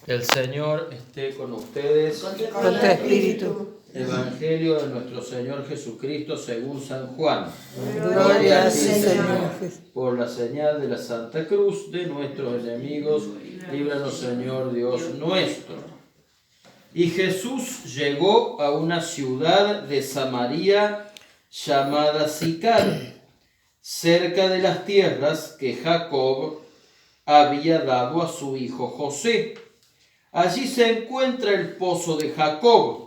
El Señor esté con ustedes. Con tu espíritu. Evangelio de nuestro Señor Jesucristo según San Juan. Gloria a ti, Señor. Por la señal de la Santa Cruz de nuestros enemigos, líbranos, Señor Dios nuestro. Y Jesús llegó a una ciudad de Samaria llamada Sicar, cerca de las tierras que Jacob había dado a su hijo José. Allí se encuentra el pozo de Jacob.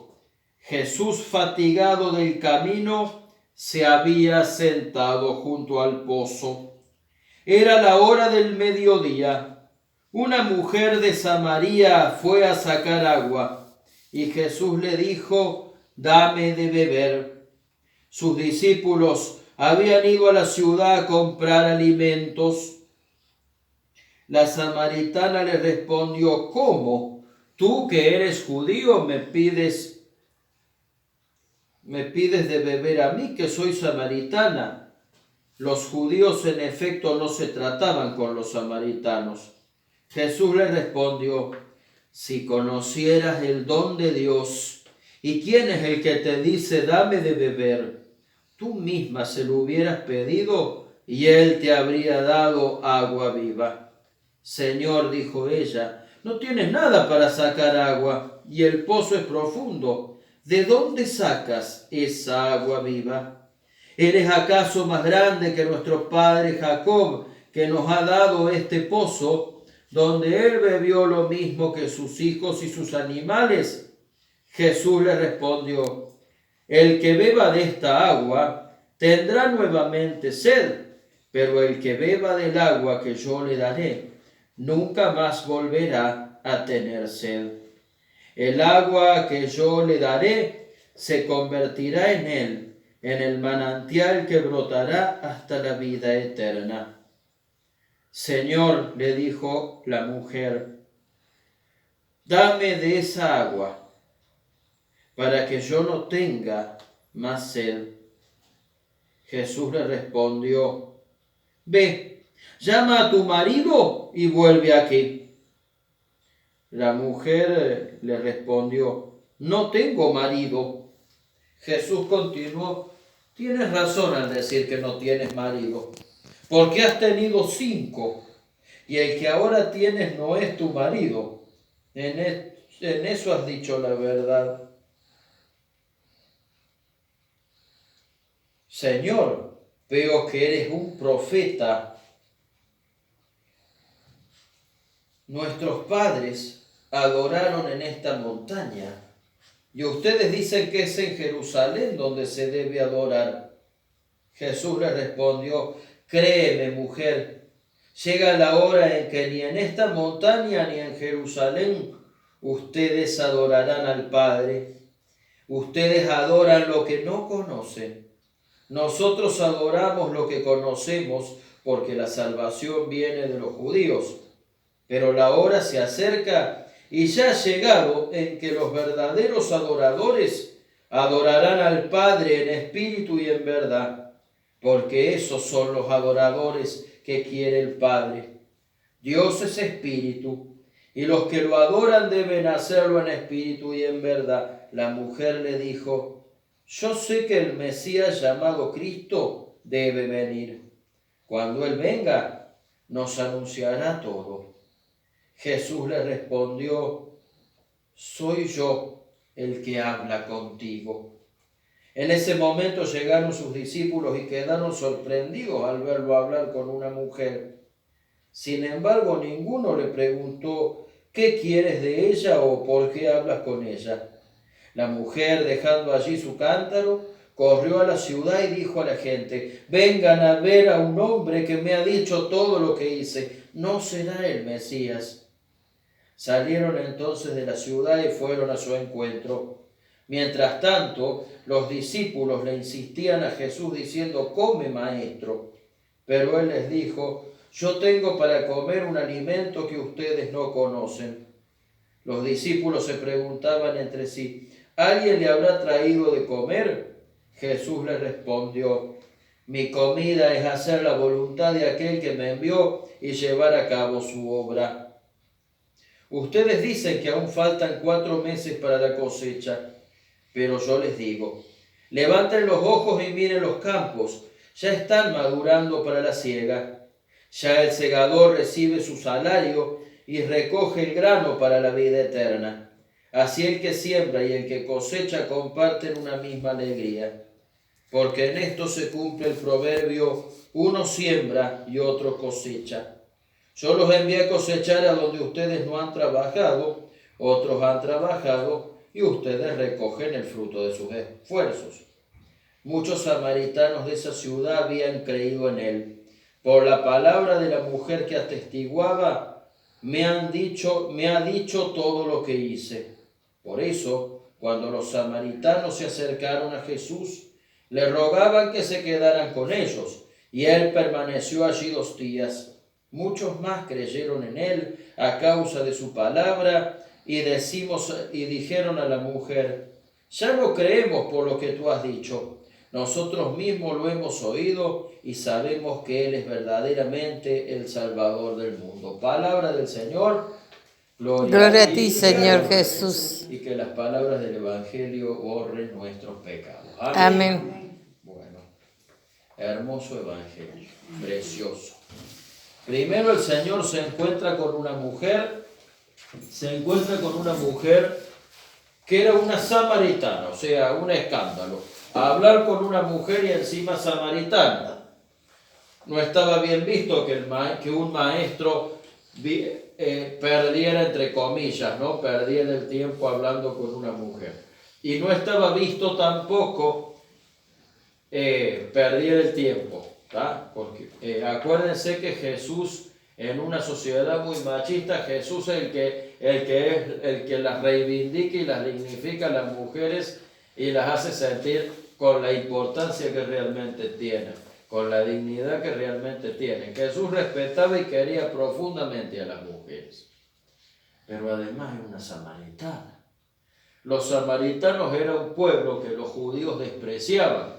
Jesús, fatigado del camino, se había sentado junto al pozo. Era la hora del mediodía. Una mujer de Samaria fue a sacar agua, y Jesús le dijo: «Dame de beber». Sus discípulos habían ido a la ciudad a comprar alimentos. La samaritana le respondió: «¿Cómo? Tú, que eres judío, me pides de beber a mí, que soy samaritana». Los judíos en efecto no se trataban con los samaritanos. Jesús le respondió: «Si conocieras el don de Dios y quién es el que te dice dame de beber, tú misma se lo hubieras pedido y él te habría dado agua viva». «Señor», dijo ella, «no tienes nada para sacar agua y el pozo es profundo. ¿De dónde sacas esa agua viva? ¿Eres acaso más grande que nuestro padre Jacob, que nos ha dado este pozo, donde él bebió lo mismo que sus hijos y sus animales?» Jesús le respondió: «El que beba de esta agua tendrá nuevamente sed, pero el que beba del agua que yo le daré nunca más volverá a tener sed. El agua que yo le daré se convertirá en él, en el manantial que brotará hasta la vida eterna». «Señor», le dijo la mujer, «dame de esa agua, para que yo no tenga más sed». Jesús le respondió: «Ve, llama a tu marido y vuelve aquí». La mujer le respondió: «No tengo marido». Jesús continuó: «Tienes razón al decir que no tienes marido, porque has tenido 5, y el que ahora tienes no es tu marido. En eso has dicho la verdad». «Señor, veo que eres un profeta. Nuestros padres adoraron en esta montaña, y ustedes dicen que es en Jerusalén donde se debe adorar». Jesús le respondió: «Créeme, mujer, llega la hora en que ni en esta montaña ni en Jerusalén ustedes adorarán al Padre. Ustedes adoran lo que no conocen. Nosotros adoramos lo que conocemos, porque la salvación viene de los judíos. Pero la hora se acerca y ya ha llegado en que los verdaderos adoradores adorarán al Padre en espíritu y en verdad, porque esos son los adoradores que quiere el Padre. Dios es espíritu, y los que lo adoran deben hacerlo en espíritu y en verdad». La mujer le dijo: «Yo sé que el Mesías llamado Cristo debe venir. Cuando Él venga, nos anunciará todo». Jesús le respondió: «Soy yo el que habla contigo». En ese momento llegaron sus discípulos y quedaron sorprendidos al verlo hablar con una mujer. Sin embargo, ninguno le preguntó: «¿Qué quieres de ella?», o «¿Por qué hablas con ella?». La mujer, dejando allí su cántaro, corrió a la ciudad y dijo a la gente: «Vengan a ver a un hombre que me ha dicho todo lo que hice. ¿No será el Mesías?». Salieron entonces de la ciudad y fueron a su encuentro. Mientras tanto, los discípulos le insistían a Jesús diciendo: «Come, maestro». Pero él les dijo: «Yo tengo para comer un alimento que ustedes no conocen». Los discípulos se preguntaban entre sí: «¿Alguien le habrá traído de comer?». Jesús les respondió: «Mi comida es hacer la voluntad de aquel que me envió y llevar a cabo su obra». Ustedes dicen que aún faltan 4 meses para la cosecha, pero yo les digo, levanten los ojos y miren los campos, ya están madurando para la siega. Ya el segador recibe su salario y recoge el grano para la vida eterna. Así el que siembra y el que cosecha comparten una misma alegría. Porque en esto se cumple el proverbio, uno siembra y otro cosecha. Yo los envié a cosechar a donde ustedes no han trabajado, otros han trabajado y ustedes recogen el fruto de sus esfuerzos. Muchos samaritanos de esa ciudad habían creído en él. Por la palabra de la mujer que atestiguaba, me ha dicho todo lo que hice. Por eso, cuando los samaritanos se acercaron a Jesús, le rogaban que se quedaran con ellos, y él permaneció allí 2 días. Muchos más creyeron en él a causa de su palabra, y dijeron a la mujer, ya no creemos por lo que tú has dicho. Nosotros mismos lo hemos oído y sabemos que Él es verdaderamente el Salvador del mundo. Palabra del Señor. Gloria a ti, Señor Jesús. Y que las palabras del Evangelio borren nuestros pecados. Amén. Bueno, hermoso Evangelio, precioso. Primero el Señor se encuentra con una mujer que era una samaritana, o sea, un escándalo. Hablar con una mujer y encima samaritana. No estaba bien visto que un maestro perdiera, entre comillas, ¿no? Perdiera el tiempo hablando con una mujer. Y no estaba visto tampoco perder el tiempo, ¿tá? Porque acuérdense que Jesús, en una sociedad muy machista, Jesús es el que las reivindica y las dignifica a las mujeres y las hace sentir con la importancia que realmente tienen, con la dignidad que realmente tienen. Jesús respetaba y quería profundamente a las mujeres, pero además era una samaritana. Los samaritanos eran un pueblo que los judíos despreciaban.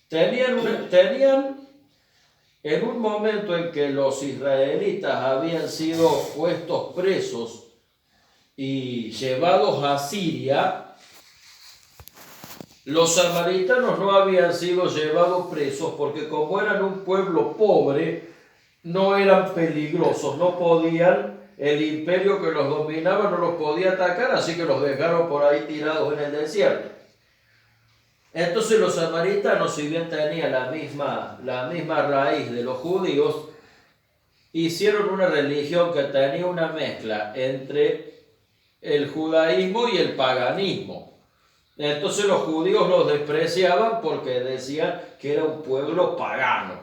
Tenían en un momento en que los israelitas habían sido puestos presos y llevados a Siria, los samaritanos no habían sido llevados presos porque como eran un pueblo pobre, no eran peligrosos, no podían, el imperio que los dominaba no los podía atacar, así que los dejaron por ahí tirados en el desierto. Entonces los samaritanos, si bien tenían la misma raíz de los judíos, hicieron una religión que tenía una mezcla entre el judaísmo y el paganismo. Entonces los judíos los despreciaban porque decían que era un pueblo pagano.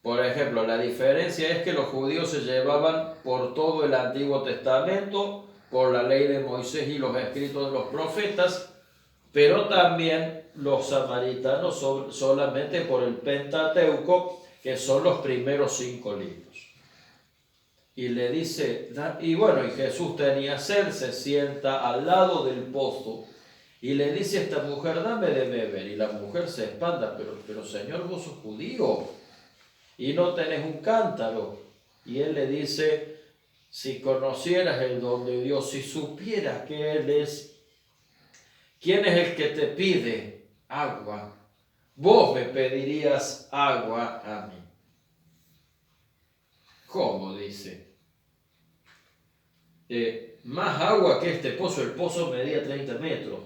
Por ejemplo, la diferencia es que los judíos se llevaban por todo el Antiguo Testamento, por la ley de Moisés y los escritos de los profetas, pero también los samaritanos solamente por el Pentateuco, que son los primeros 5 libros. Y le dice, y Jesús tenía sed, se sienta al lado del pozo y le dice a esta mujer, dame de beber. Y la mujer se espanta, pero Señor, vos sos judío y no tenés un cántaro. Y él le dice, si conocieras el don de Dios, si supieras que Él es, ¿quién es el que te pide agua? Vos me pedirías agua a mí. ¿Cómo? Dice. Más agua que este pozo. El pozo medía 30 metros.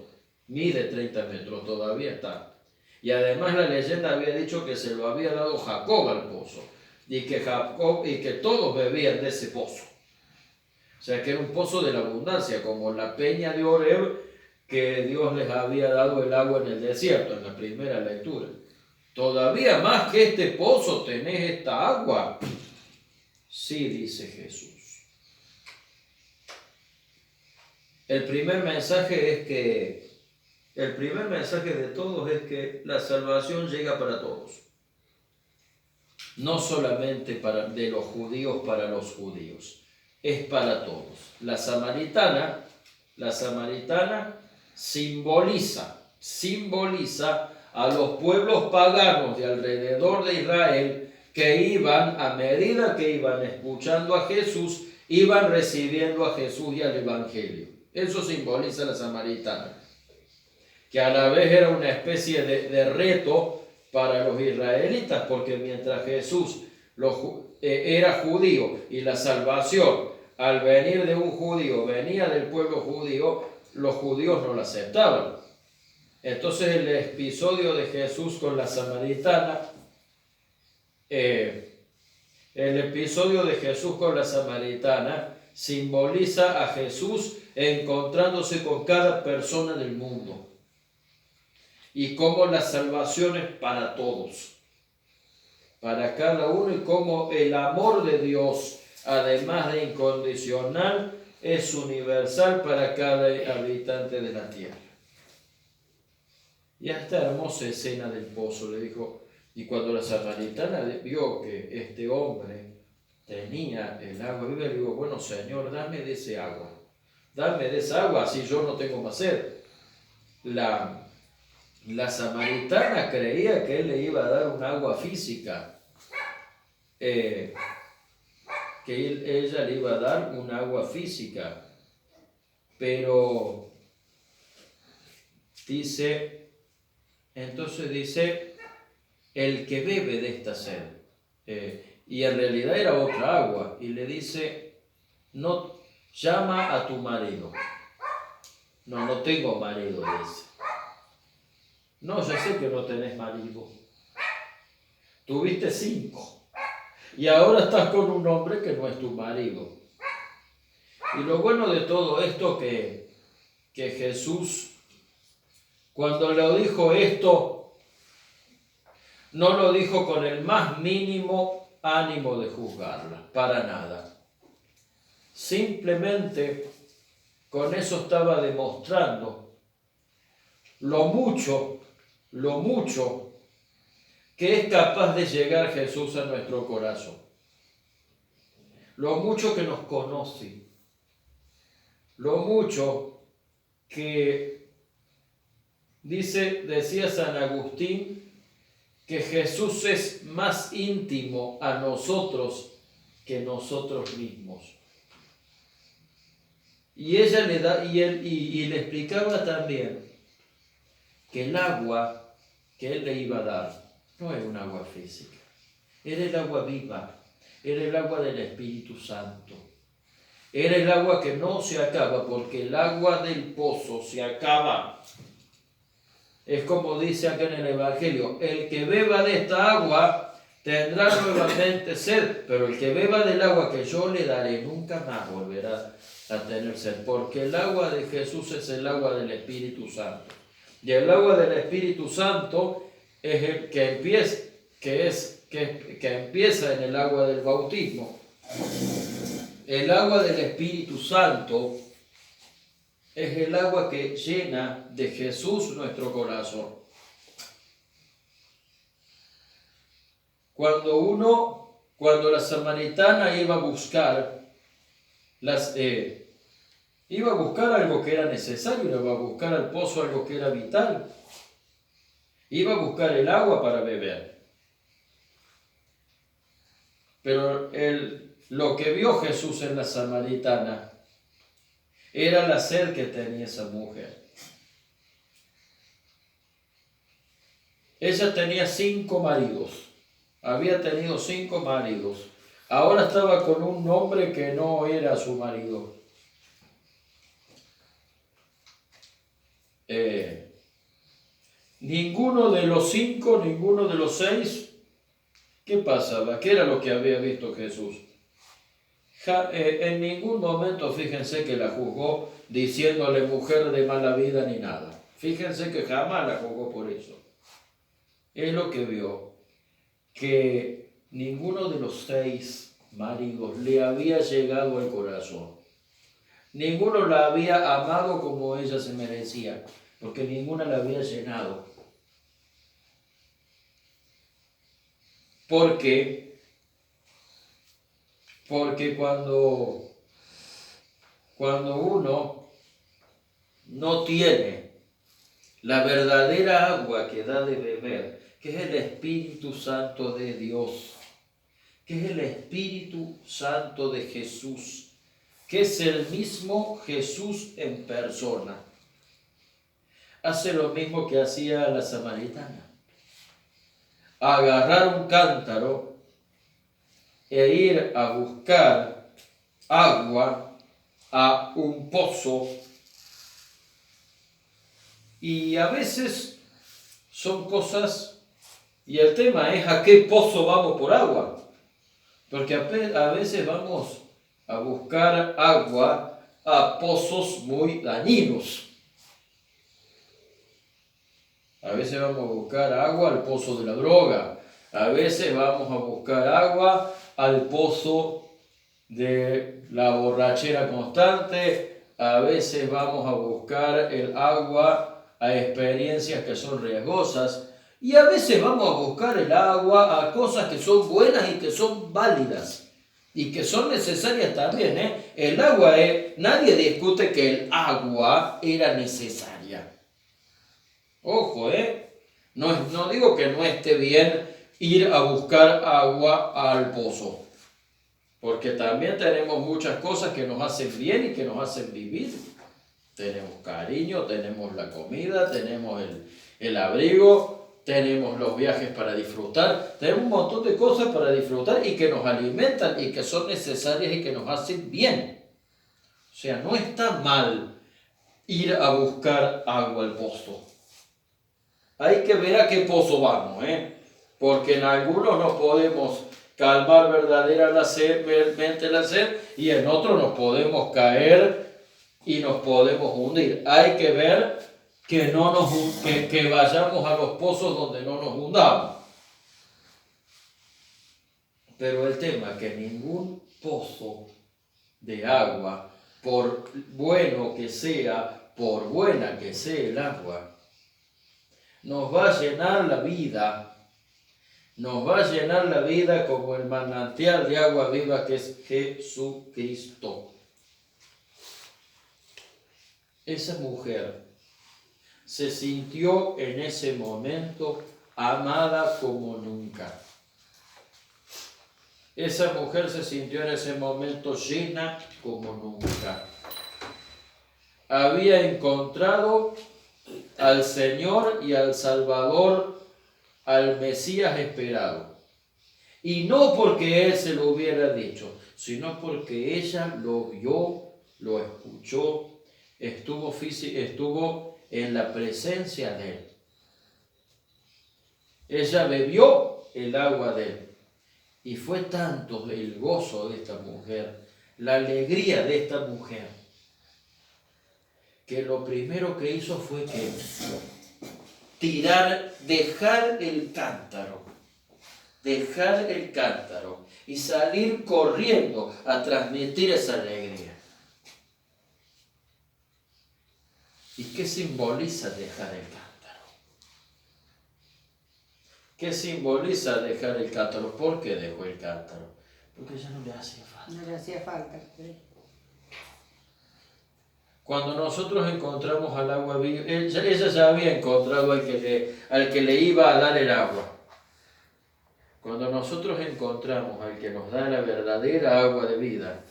Mide 30 metros, todavía está. Y además la leyenda había dicho que se lo había dado Jacob al pozo. Y que todos bebían de ese pozo. O sea que era un pozo de la abundancia, como la peña de Oreb, que Dios les había dado el agua en el desierto, en la primera lectura. Todavía más que este pozo tenés esta agua. Sí, dice Jesús. El primer mensaje de todos es que la salvación llega para todos. No solamente de los judíos para los judíos, es para todos. La samaritana simboliza a los pueblos paganos de alrededor de Israel que iban, a medida que iban escuchando a Jesús, iban recibiendo a Jesús y al Evangelio. Eso simboliza la samaritana, que a la vez era una especie de reto para los israelitas, porque mientras Jesús era judío y la salvación al venir de un judío venía del pueblo judío, los judíos no la aceptaban. Entonces el episodio de Jesús con la samaritana, simboliza a Jesús encontrándose con cada persona del mundo y cómo la salvación es para todos, para cada uno, y cómo el amor de Dios, además de incondicional, es universal para cada habitante de la tierra. Y a esta hermosa escena del pozo le dijo, y cuando la samaritana vio que este hombre tenía el agua viva, le digo, bueno, Señor, dame de ese agua, así yo no tengo más sed. La samaritana creía que él le iba a dar un agua física, ella le iba a dar un agua física, pero entonces dice, el que bebe de esta sed, y en realidad era otra agua, y le dice, no, llama a tu marido. No tengo marido, dice. No, ya sé que no tenés marido. Tuviste 5. Y ahora estás con un hombre que no es tu marido. Y lo bueno de todo esto que Jesús, cuando le dijo esto, no lo dijo con el más mínimo ánimo de juzgarla, para nada. Simplemente con eso estaba demostrando lo mucho que es capaz de llegar Jesús a nuestro corazón, lo mucho que nos conoce, lo mucho que decía San Agustín, que Jesús es más íntimo a nosotros que nosotros mismos. Y ella le explicaba también que el agua que él le iba a dar no era un agua física, era el agua viva, era el agua del Espíritu Santo, era el agua que no se acaba, porque el agua del pozo se acaba. Es como dice acá en el Evangelio, el que beba de esta agua tendrá nuevamente sed, pero el que beba del agua que yo le daré nunca más volverá a tener sed, porque el agua de Jesús es el agua del Espíritu Santo. Y el agua del Espíritu Santo es el que empieza en el agua del bautismo. El agua del Espíritu Santo es el agua que llena de Jesús nuestro corazón. Cuando la samaritana iba a buscar algo que era necesario, iba a buscar al pozo algo que era vital, iba a buscar el agua para beber. Pero lo que vio Jesús en la samaritana era la sed que tenía esa mujer. Ella tenía 5 maridos, había tenido 5 maridos, ahora estaba con un hombre que no era su marido. Ninguno de los 5, ninguno de los 6, ¿qué pasaba? ¿Qué era lo que había visto Jesús? En ningún momento, fíjense que la juzgó diciéndole mujer de mala vida ni nada. Fíjense que jamás la juzgó por eso. Es lo que vio, que ninguno de los 6 maridos le había llegado al corazón. Ninguno la había amado como ella se merecía, porque ninguna la había llenado. ¿Por qué? Porque cuando uno no tiene la verdadera agua que da de beber, que es el Espíritu Santo de Dios, que es el Espíritu Santo de Jesús, que es el mismo Jesús en persona. Hace lo mismo que hacía la samaritana. Agarrar un cántaro e ir a buscar agua a un pozo. Y a veces son cosas, y el tema es a qué pozo vamos por agua. Porque a veces vamos a buscar agua a pozos muy dañinos. A veces vamos a buscar agua al pozo de la droga. A veces vamos a buscar agua al pozo de la borrachera constante. A veces vamos a buscar el agua a experiencias que son riesgosas. Y a veces vamos a buscar el agua a cosas que son buenas y que son válidas. Y que son necesarias también, ¿eh? El agua, nadie discute que el agua era necesaria. Ojo, no digo que no esté bien ir a buscar agua al pozo, porque también tenemos muchas cosas que nos hacen bien y que nos hacen vivir. Tenemos cariño, tenemos la comida, tenemos el abrigo, tenemos los viajes para disfrutar, tenemos un montón de cosas para disfrutar y que nos alimentan y que son necesarias y que nos hacen bien. O sea, no está mal ir a buscar agua al pozo. Hay que ver a qué pozo vamos, porque en algunos nos podemos calmar verdaderamente la sed y en otros nos podemos caer y nos podemos hundir. Hay que ver que vayamos a los pozos donde no nos hundamos. Pero el tema es que ningún pozo de agua, por bueno que sea, por buena que sea el agua, nos va a llenar la vida, como el manantial de agua viva que es Jesucristo. Esa mujer se sintió en ese momento amada como nunca. Esa mujer se sintió en ese momento llena como nunca. Había encontrado al Señor y al Salvador, al Mesías esperado. Y no porque Él se lo hubiera dicho, sino porque ella lo vio, lo escuchó, estuvo en la presencia de Él. Ella bebió el agua de Él. Y fue tanto el gozo de esta mujer, la alegría de esta mujer, que lo primero que hizo fue dejar el cántaro y salir corriendo a transmitir esa alegría. ¿Y qué simboliza dejar el cántaro? ¿Qué simboliza dejar el cántaro? ¿Por qué dejó el cántaro? Porque ya no le hacía falta. No le hacía falta. Cuando nosotros encontramos al agua viva, ella ya había encontrado al que le iba a dar el agua. Cuando nosotros encontramos al que nos da la verdadera agua de vida,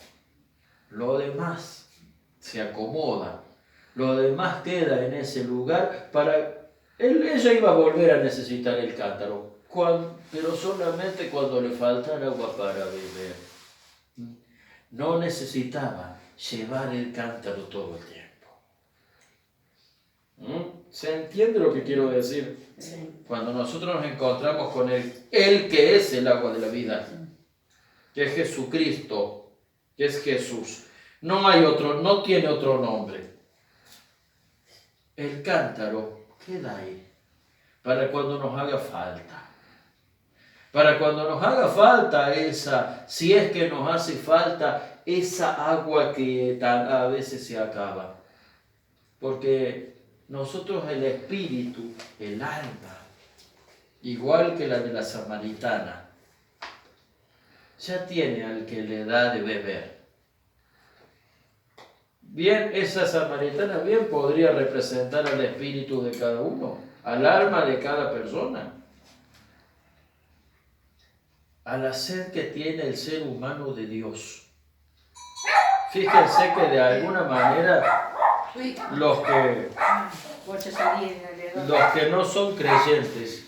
lo demás se acomoda, lo demás queda en ese lugar ella iba a volver a necesitar el cántaro, pero solamente cuando le faltara agua para beber. No necesitaba llevar el cántaro todo el tiempo. ¿Se entiende lo que quiero decir? Cuando nosotros nos encontramos con Él que es el agua de la vida, que es Jesucristo, que es Jesús, no tiene otro nombre. El cántaro queda ahí para cuando nos haga falta. Para cuando nos haga falta si es que nos hace falta esa agua que a veces se acaba. Porque nosotros el espíritu, el alma, igual que la de la samaritana, ya tiene al que le da de beber. Bien, esa samaritana bien podría representar al espíritu de cada uno, al alma de cada persona, a la sed que tiene el ser humano de Dios. Fíjense que de alguna manera los que no son creyentes,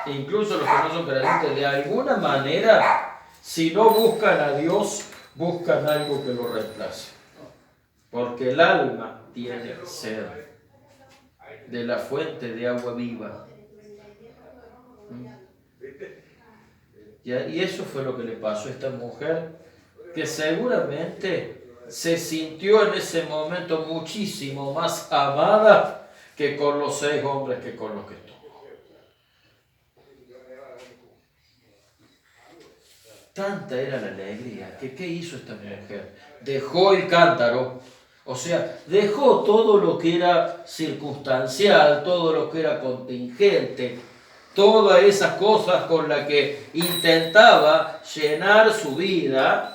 incluso los que no son creyentes, de alguna manera, si no buscan a Dios, buscan algo que lo reemplace. Porque el alma tiene sed de la fuente de agua viva. Y eso fue lo que le pasó a esta mujer, que seguramente se sintió en ese momento muchísimo más amada que con los 6 hombres que con los que estuvo. Tanta era la alegría que ¿qué hizo esta mujer? Dejó el cántaro, o sea, dejó todo lo que era circunstancial, todo lo que era contingente, todas esas cosas con las que intentaba llenar su vida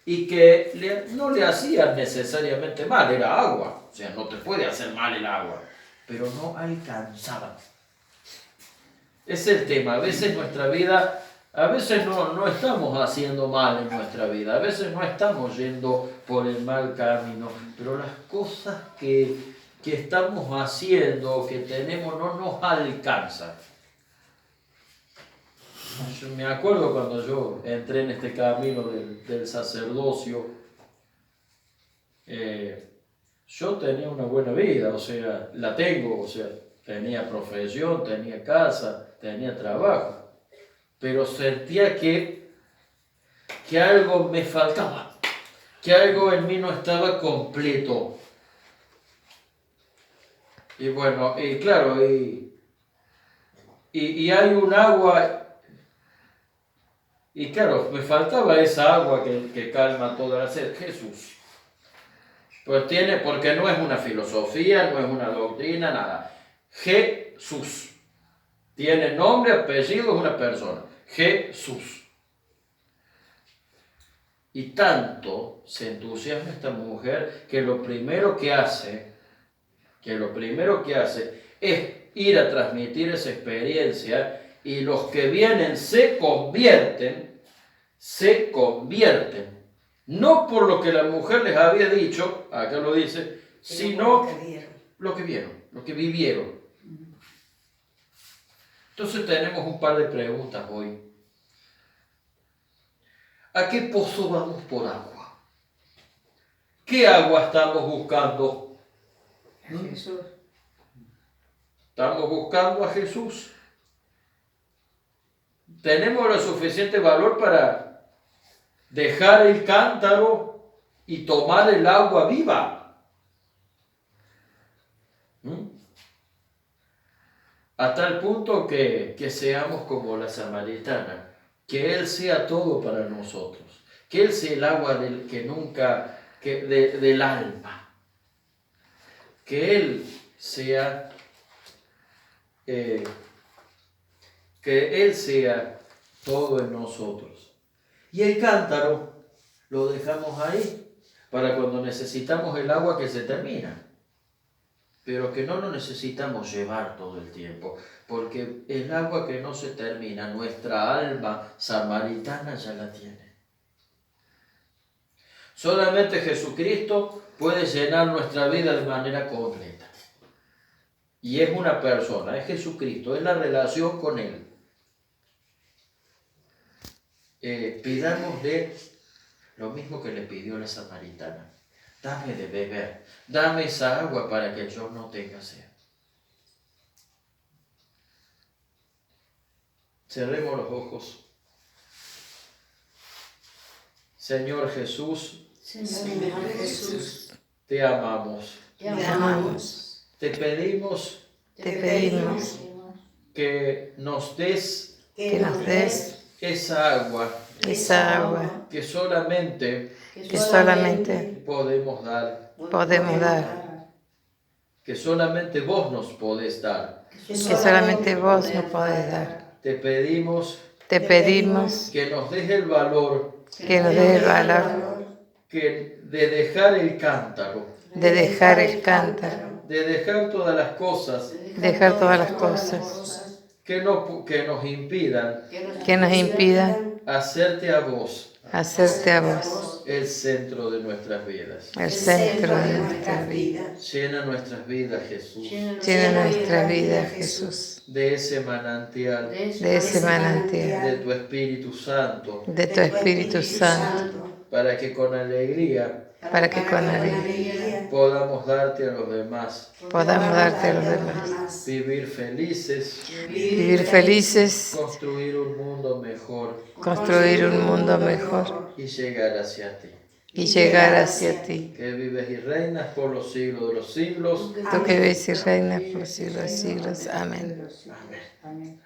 y que no le hacían necesariamente mal, era agua, o sea, no te puede hacer mal el agua, pero no alcanzaba. Es el tema, a veces nuestra vida, a veces no estamos haciendo mal en nuestra vida, a veces no estamos yendo por el mal camino, pero las cosas que estamos haciendo, que tenemos, no nos alcanzan. Yo me acuerdo cuando yo entré en este camino del sacerdocio, yo tenía una buena vida, o sea, la tengo, o sea, tenía profesión, tenía casa, tenía trabajo, pero sentía que algo me faltaba, que algo en mí no estaba completo. Y bueno, y claro, y hay un agua. Y claro, me faltaba esa agua que calma toda la sed, Jesús. Pues porque no es una filosofía, no es una doctrina, nada. Jesús. Tiene nombre, apellido, es una persona. Jesús. Y tanto se entusiasma esta mujer que lo primero que hace es ir a transmitir esa experiencia. Y los que vienen se convierten, no por lo que la mujer les había dicho, acá lo dice, sino lo que vieron, lo que vivieron. Entonces tenemos un par de preguntas hoy. ¿A qué pozo vamos por agua? ¿Qué agua estamos buscando? Jesús. ¿Estamos buscando a Jesús? ¿Tenemos lo suficiente valor para dejar el cántaro y tomar el agua viva? A tal punto que seamos como la samaritana, que Él sea todo para nosotros, que Él sea el agua del alma, que Él sea todo en nosotros. Y el cántaro lo dejamos ahí para cuando necesitamos el agua que se termina, pero que no lo necesitamos llevar todo el tiempo, porque el agua que no se termina, nuestra alma samaritana ya la tiene. Solamente Jesucristo puede llenar nuestra vida de manera completa. Y es una persona, es Jesucristo, es la relación con Él. Pidámosle lo mismo que le pidió la samaritana. Dame de beber, dame esa agua para que yo no tenga sed. Cerremos los ojos. Señor Jesús, te amamos. Te pedimos que nos des esa agua que solamente podemos dar, que solamente vos nos podés dar. Te pedimos que nos des el valor de dejar el cántaro, de dejar todas las cosas que nos impidan hacerte a vos hacerte a vos el centro de nuestras vidas. el centro de nuestra vida. Llena nuestras vidas, Jesús, Llena nuestra vida, Jesús, de ese manantial de ese manantial, de tu Espíritu Santo, de tu Espíritu Santo, para que con alegría para que con alegría podamos darte a los demás, podamos darte a los demás. vivir felices, Vivir felices, construir un mundo mejor construir un mundo mejor y llegar hacia ti. y llegar hacia ti. Que vives y reinas por los siglos de los siglos. Tú que ves y reinas por siglos de siglos. Amén. Amén. Amén.